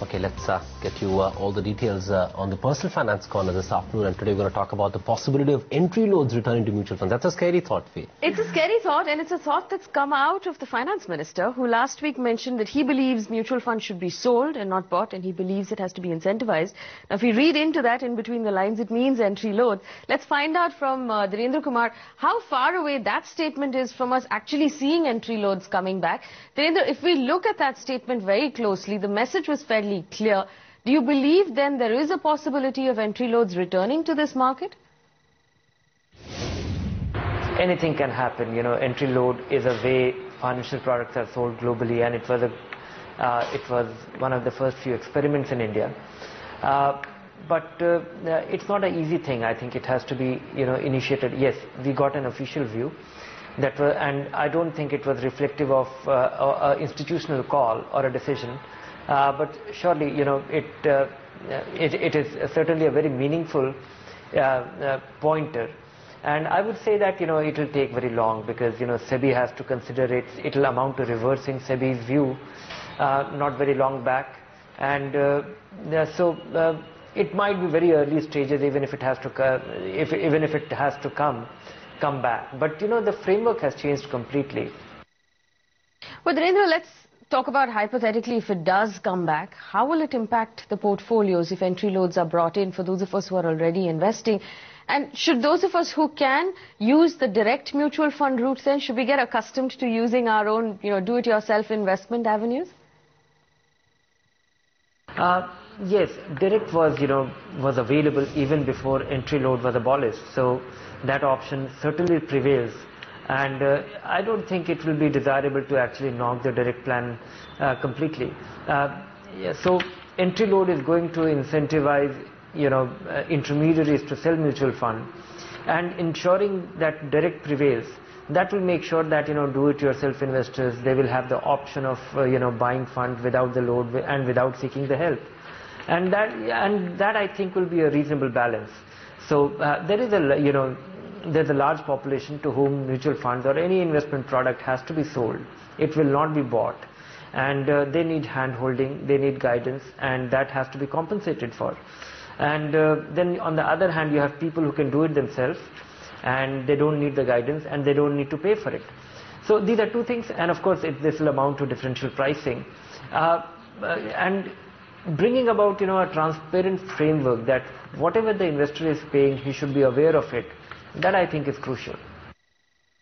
Okay, let's get you all the details on the personal finance corner this afternoon, and today we're going to talk about the possibility of entry loads returning to mutual funds. That's a scary thought, Fee. It's a scary thought, and it's a thought that's come out of the finance minister, who last week mentioned that he believes mutual funds should be sold and not bought, and he believes it has to be incentivized. Now, if we read into that in between the lines, it means entry load. Let's find out from Dhirendra Kumar how far away that statement is from us actually seeing entry loads coming back. Dhirendra, if we look at that statement very closely, the message was fairly clear. Do you believe then there is a possibility of entry loads returning to this market? Anything can happen. You know, entry load is a way financial products are sold globally, and it was one of the first few experiments in India. But it's not an easy thing. I think it has to be, initiated. Yes, we got an official view that was, and I don't think it was reflective of an institutional call or a decision. But surely, it is certainly a very meaningful pointer. And I would say that, it will take very long because, SEBI has to consider it. It will amount to reversing SEBI's view not very long back. And so it might be very early stages, even if it has to come back. But, the framework has changed completely. Well, Dhirendra, let's talk about hypothetically if it does come back. How will it impact the portfolios if entry loads are brought in for those of us who are already investing? And should those of us who can use the direct mutual fund route then, should we get accustomed to using our own, do-it-yourself investment avenues? Yes, direct was available even before entry load was abolished. So that option certainly prevails. And I don't think it will be desirable to actually knock the direct plan completely. So entry load is going to incentivize intermediaries to sell mutual fund, and ensuring that direct prevails. That will make sure that do-it-yourself investors, they will have the option of buying funds without the load and without seeking the help, and that I think will be a reasonable balance. So there's a large population to whom mutual funds or any investment product has to be sold. It will not be bought, and they need hand-holding, they need guidance, and that has to be compensated for. And then on the other hand, you have people who can do it themselves, and they don't need the guidance, and they don't need to pay for it. So these are two things, and of course this will amount to differential pricing, and bringing about a transparent framework that whatever the investor is paying, he should be aware of it. That I think is crucial.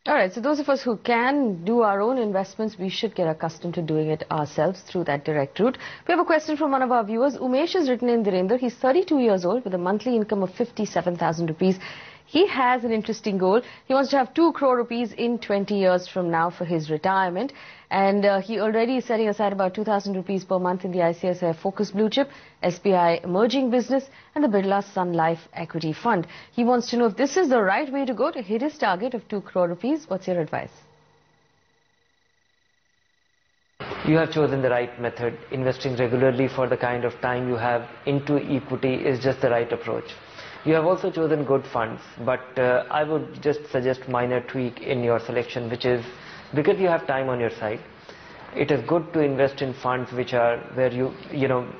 All right, so those of us who can do our own investments, we should get accustomed to doing it ourselves through that direct route. We have a question from one of our viewers. Umesh has written in, Dhirendra. He's 32 years old with a monthly income of 57,000 rupees. He has an interesting goal. He wants to have 2 crore rupees in 20 years from now for his retirement. And he already is setting aside about 2,000 rupees per month in the ICICI Focus Blue Chip, SBI Emerging Business, and the Birla Sun Life Equity Fund. He wants to know if this is the right way to go to hit his target of 2 crore rupees. What's your advice? You have chosen the right method. Investing regularly for the kind of time you have into equity is just the right approach. You have also chosen good funds, but I would just suggest minor tweak in your selection, which is, because you have time on your side, it is good to invest in funds which are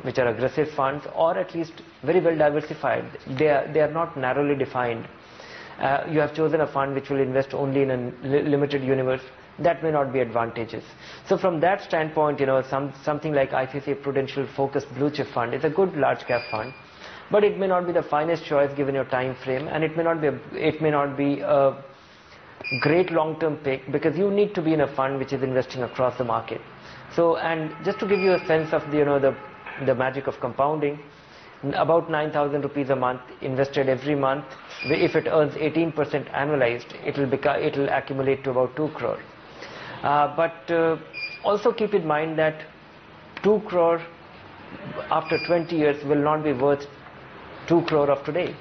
which are aggressive funds, or at least very well diversified. They are not narrowly defined. You have chosen a fund which will invest only in a limited universe. That may not be advantageous. So from that standpoint, something like ICICI Prudential Focus Blue Chip Fund is a good large cap fund, but it may not be the finest choice given your time frame, and it may not be a great long-term pick, because you need to be in a fund which is investing across the market. So, and just to give you a sense of the magic of compounding, about 9,000 rupees a month invested every month, if it earns 18% annualized, it will accumulate to about 2 crore. But also keep in mind that 2 crore after 20 years will not be worth 2 crore of today.